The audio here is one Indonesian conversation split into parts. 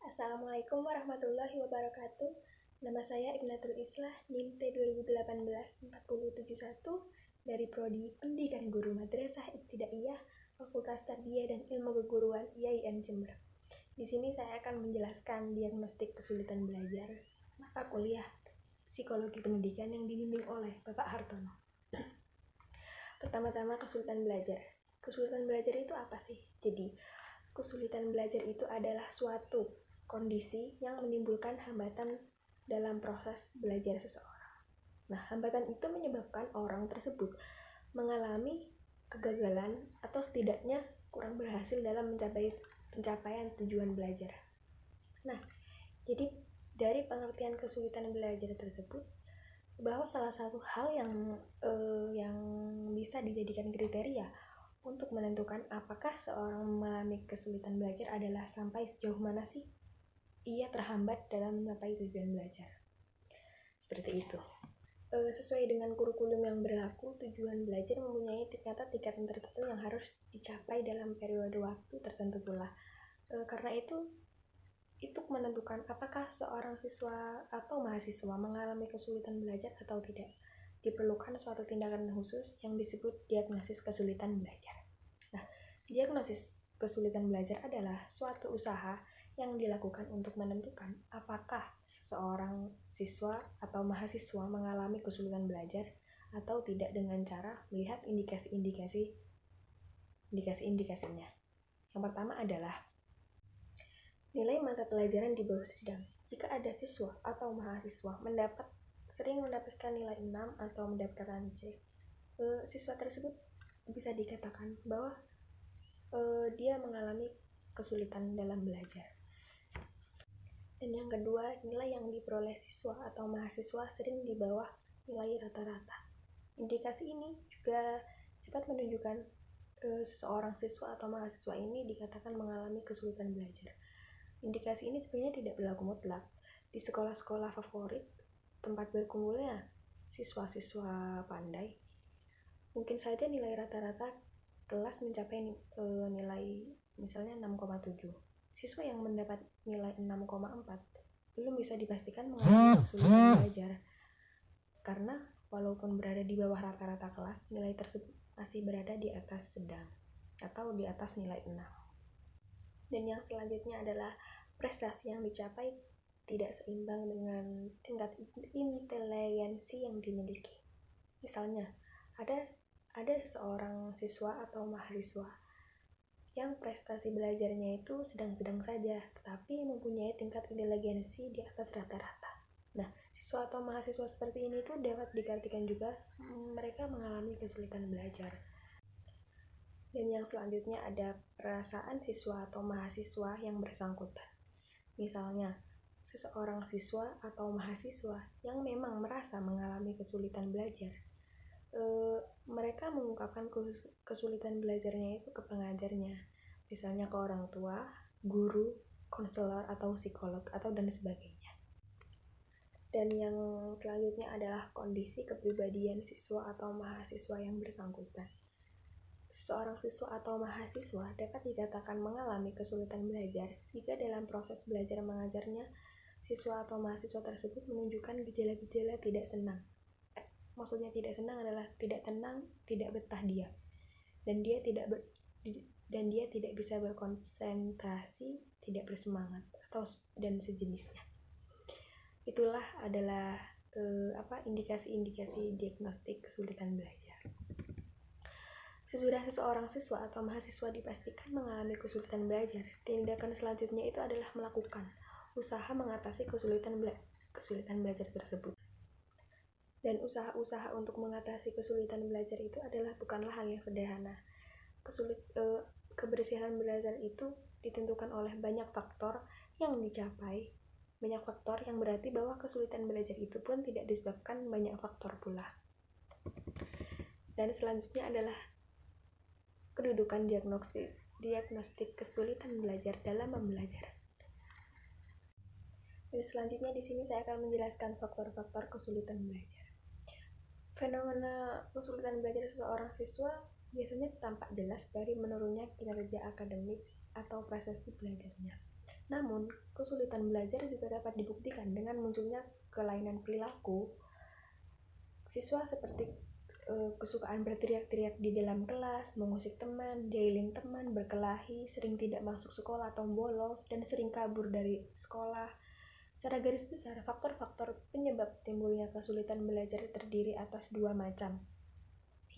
Assalamualaikum warahmatullahi wabarakatuh. Nama saya Ignatul Islah, NIM T 2018-4071 dari Prodi Pendidikan Guru Madrasah Ibtidaiyah, Fakultas Tarbiyah dan Ilmu Keguruan IAIN Jember. Di sini saya akan menjelaskan diagnostik kesulitan belajar mata kuliah Psikologi Pendidikan yang dibimbing oleh Bapak Hartono. Pertama-tama kesulitan belajar. Kesulitan belajar itu apa sih? Jadi, kesulitan belajar itu adalah suatu kondisi yang menimbulkan hambatan dalam proses belajar seseorang. Nah, hambatan itu menyebabkan orang tersebut mengalami kegagalan atau setidaknya kurang berhasil dalam mencapai pencapaian tujuan belajar. Nah, jadi dari pengertian kesulitan belajar tersebut, bahwa salah satu hal yang bisa dijadikan kriteria untuk menentukan apakah seorang mengalami kesulitan belajar adalah sampai sejauh mana sih ia terhambat dalam mencapai tujuan belajar. Seperti itu. Sesuai dengan kurikulum yang berlaku, tujuan belajar mempunyai tingkatan tertentu yang harus dicapai dalam periode waktu tertentu pula. Karena itu menentukan apakah seorang siswa atau mahasiswa mengalami kesulitan belajar atau tidak, diperlukan suatu tindakan khusus yang disebut diagnosis kesulitan belajar. Nah, diagnosis kesulitan belajar adalah suatu usaha yang dilakukan untuk menentukan apakah seseorang siswa atau mahasiswa mengalami kesulitan belajar atau tidak dengan cara melihat indikasi-indikasinya. Yang pertama adalah nilai mata pelajaran di bawah sedang. Jika ada siswa atau mahasiswa sering mendapatkan nilai 6 atau mendapatkan C, siswa tersebut bisa dikatakan bahwa dia mengalami kesulitan dalam belajar. Dan yang kedua, nilai yang diperoleh siswa atau mahasiswa sering di bawah nilai rata-rata. Indikasi ini juga dapat menunjukkan seseorang siswa atau mahasiswa ini dikatakan mengalami kesulitan belajar. Indikasi ini sebenarnya tidak berlaku mutlak. Di sekolah-sekolah favorit, tempat berkumpulnya siswa-siswa pandai, mungkin saja nilai rata-rata kelas mencapai nilai misalnya 6,7. Siswa yang mendapat nilai 6,4 belum bisa dipastikan mengalami kesulitan belajar, karena walaupun berada di bawah rata-rata kelas, nilai tersebut masih berada di atas sedang atau di atas nilai 6. Dan yang selanjutnya adalah prestasi yang dicapai tidak seimbang dengan tingkat inteligensi yang dimiliki. Misalnya, ada seseorang siswa atau mahasiswa yang prestasi belajarnya itu sedang-sedang saja, tetapi mempunyai tingkat inteligensi di atas rata-rata. Nah, siswa atau mahasiswa seperti ini tuh dapat diartikan juga mereka mengalami kesulitan belajar. Dan yang selanjutnya ada perasaan siswa atau mahasiswa yang bersangkutan. Misalnya, seseorang siswa atau mahasiswa yang memang merasa mengalami kesulitan belajar, mereka mengungkapkan kesulitan belajarnya itu ke pengajarnya, misalnya ke orang tua, guru, konselor atau psikolog atau dan sebagainya. Dan yang selanjutnya adalah kondisi kepribadian siswa atau mahasiswa yang bersangkutan. Seseorang siswa atau mahasiswa dapat dikatakan mengalami kesulitan belajar jika dalam proses belajar mengajarnya siswa atau mahasiswa tersebut menunjukkan gejala-gejala tidak senang. Maksudnya tidak senang adalah tidak tenang, tidak betah diam, dan dia tidak bisa berkonsentrasi, tidak bersemangat dan sejenisnya. Itulah adalah indikasi-indikasi diagnostik kesulitan belajar. Sesudah seseorang siswa atau mahasiswa dipastikan mengalami kesulitan belajar, tindakan selanjutnya itu adalah melakukan usaha mengatasi kesulitan belajar tersebut. Dan usaha-usaha untuk mengatasi kesulitan belajar itu bukanlah hal yang sederhana. Kebersihan belajar itu ditentukan oleh banyak faktor yang dicapai. Banyak faktor yang berarti bahwa kesulitan belajar itu pun tidak disebabkan banyak faktor pula. Dan selanjutnya adalah kedudukan diagnostik kesulitan belajar dalam membelajar. Dan selanjutnya di sini saya akan menjelaskan faktor-faktor kesulitan belajar. Fenomena kesulitan belajar seseorang siswa biasanya tampak jelas dari menurunnya kinerja akademik atau prestasi belajarnya. Namun, kesulitan belajar juga dapat dibuktikan dengan munculnya kelainan perilaku. Siswa seperti kesukaan berteriak-teriak di dalam kelas, mengusik teman, jailing teman, berkelahi, sering tidak masuk sekolah atau bolos, dan sering kabur dari sekolah. Secara garis besar, faktor-faktor penyebab timbulnya kesulitan belajar terdiri atas dua macam.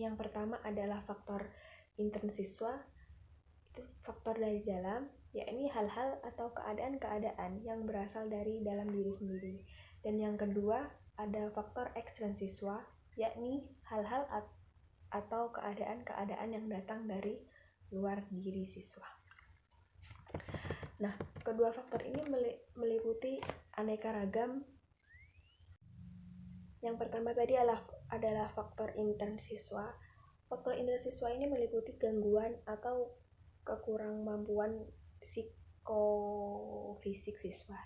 Yang pertama adalah faktor intern siswa, itu faktor dari dalam, yakni hal-hal atau keadaan-keadaan yang berasal dari dalam diri sendiri. Dan yang kedua ada faktor ekstern siswa, yakni hal-hal atau keadaan-keadaan yang datang dari luar diri siswa. Nah, kedua faktor ini meliputi aneka ragam. Yang pertama tadi adalah faktor intern siswa. Faktor intern siswa ini meliputi gangguan atau kekurangmampuan psikofisik siswa,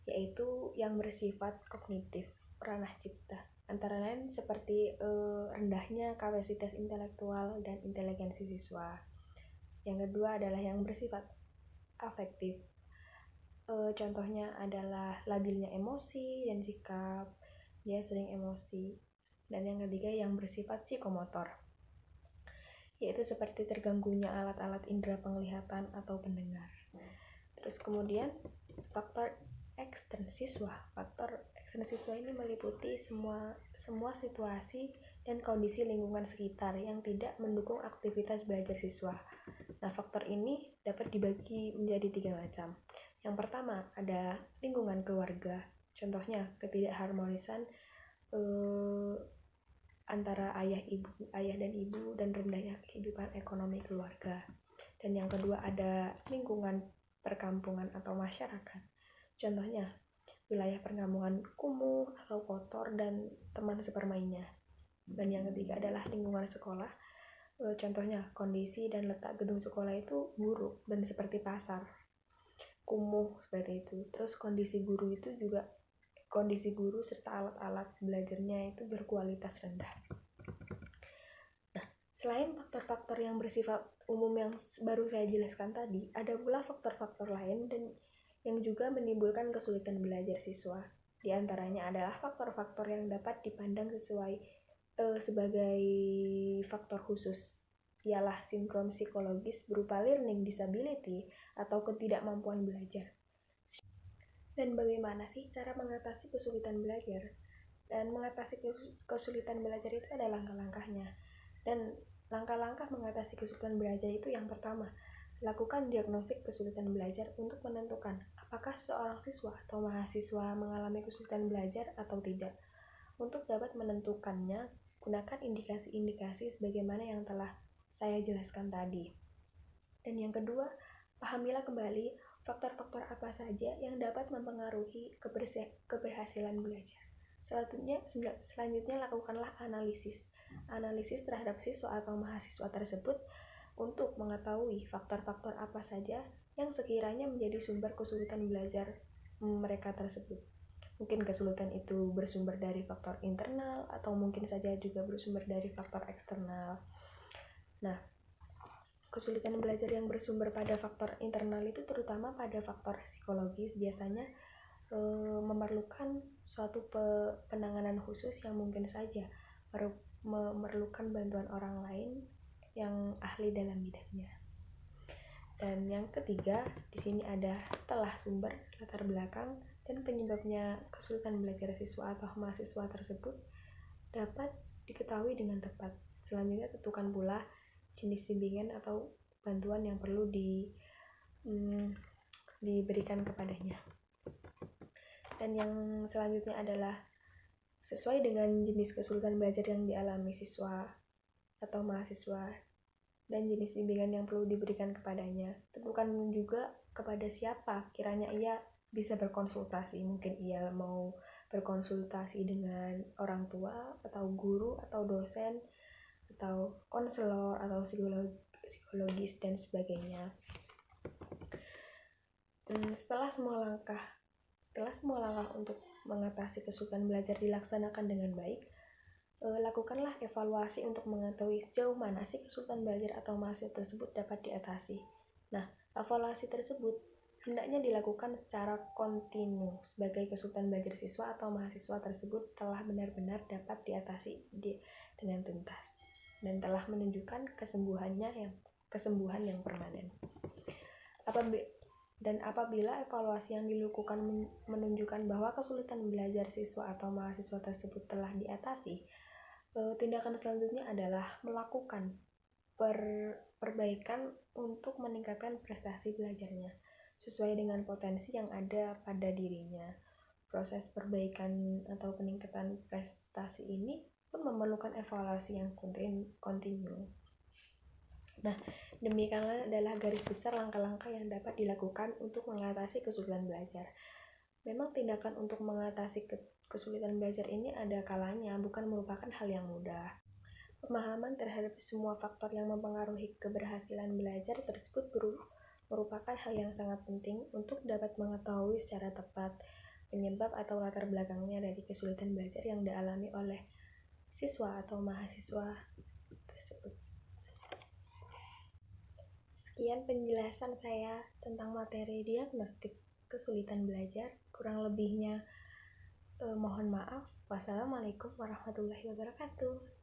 yaitu yang bersifat kognitif, ranah cipta. Antara lain seperti rendahnya kapasitas intelektual dan inteligensi siswa. Yang kedua adalah yang bersifat afektif. Contohnya adalah labilnya emosi dan sikap, dia sering emosi. Dan yang ketiga yang bersifat psikomotor, yaitu seperti terganggunya alat-alat indera penglihatan atau pendengar. Terus kemudian faktor ekstern siswa. Faktor ekstern siswa ini meliputi semua situasi dan kondisi lingkungan sekitar yang tidak mendukung aktivitas belajar siswa. Nah, faktor ini dapat dibagi menjadi 3 macam. Yang pertama ada lingkungan keluarga. Contohnya ketidakharmonisan antara ayah dan ibu dan rendahnya kehidupan ekonomi keluarga. Dan yang kedua ada lingkungan perkampungan atau masyarakat. Contohnya wilayah perkampungan kumuh atau kotor dan teman sepermainnya. Dan yang ketiga adalah lingkungan sekolah. Contohnya kondisi dan letak gedung sekolah itu buruk dan seperti pasar, kumuh seperti itu. Terus kondisi guru serta alat-alat belajarnya itu berkualitas rendah. Nah, selain faktor-faktor yang bersifat umum yang baru saya jelaskan tadi, ada pula faktor-faktor lain dan yang juga menimbulkan kesulitan belajar siswa. Di antaranya adalah faktor-faktor yang dapat dipandang sebagai faktor khusus, ialah sindrom psikologis berupa learning disability atau ketidakmampuan belajar. Dan bagaimana sih cara mengatasi kesulitan belajar? Dan mengatasi kesulitan belajar itu ada langkah-langkahnya. Dan langkah-langkah mengatasi kesulitan belajar itu yang pertama, lakukan diagnostik kesulitan belajar untuk menentukan apakah seorang siswa atau mahasiswa mengalami kesulitan belajar atau tidak. Untuk dapat menentukannya, gunakan indikasi-indikasi sebagaimana yang telah saya jelaskan tadi. Dan yang kedua, pahamilah kembali faktor-faktor apa saja yang dapat mempengaruhi keberhasilan belajar. Selanjutnya lakukanlah analisis terhadap siswa atau mahasiswa tersebut untuk mengetahui faktor-faktor apa saja yang sekiranya menjadi sumber kesulitan belajar mereka tersebut. Mungkin kesulitan itu bersumber dari faktor internal atau mungkin saja juga bersumber dari faktor eksternal. Nah, kesulitan belajar yang bersumber pada faktor internal itu terutama pada faktor psikologis biasanya memerlukan suatu penanganan khusus yang mungkin saja memerlukan bantuan orang lain yang ahli dalam bidangnya. Dan yang ketiga, di sini ada setelah sumber, latar belakang, dan penyebabnya kesulitan belajar siswa atau mahasiswa tersebut dapat diketahui dengan tepat. Selanjutnya tentukan pula jenis bimbingan atau bantuan yang perlu diberikan kepadanya. Dan yang selanjutnya adalah sesuai dengan jenis kesulitan belajar yang dialami siswa atau mahasiswa dan jenis bimbingan yang perlu diberikan kepadanya. Tentukan juga kepada siapa kiranya ia bisa berkonsultasi. Mungkin ia mau berkonsultasi dengan orang tua atau guru atau dosen atau konselor atau psikologis dan sebagainya. Setelah semua langkah untuk mengatasi kesulitan belajar dilaksanakan dengan baik, lakukanlah evaluasi untuk mengetahui sejauh mana sih kesulitan belajar atau mahasiswa tersebut dapat diatasi. Nah, evaluasi tersebut hendaknya dilakukan secara kontinu sebagai kesulitan belajar siswa atau mahasiswa tersebut telah benar-benar dapat diatasi dengan tuntas dan telah menunjukkan kesembuhan yang permanen. Dan apabila evaluasi yang dilakukan menunjukkan bahwa kesulitan belajar siswa atau mahasiswa tersebut telah diatasi, tindakan selanjutnya adalah melakukan perbaikan untuk meningkatkan prestasi belajarnya sesuai dengan potensi yang ada pada dirinya. Proses perbaikan atau peningkatan prestasi ini pun memerlukan evaluasi yang kontinu. Nah, demikianlah adalah garis besar langkah-langkah yang dapat dilakukan untuk mengatasi kesulitan belajar. Memang tindakan untuk mengatasi kesulitan belajar ini ada kalanya bukan merupakan hal yang mudah. Pemahaman terhadap semua faktor yang mempengaruhi keberhasilan belajar tersebut merupakan hal yang sangat penting untuk dapat mengetahui secara tepat penyebab atau latar belakangnya dari kesulitan belajar yang dialami oleh siswa atau mahasiswa tersebut. Sekian penjelasan saya tentang materi diagnostik kesulitan belajar. Kurang lebihnya mohon maaf. Wassalamualaikum warahmatullahi wabarakatuh.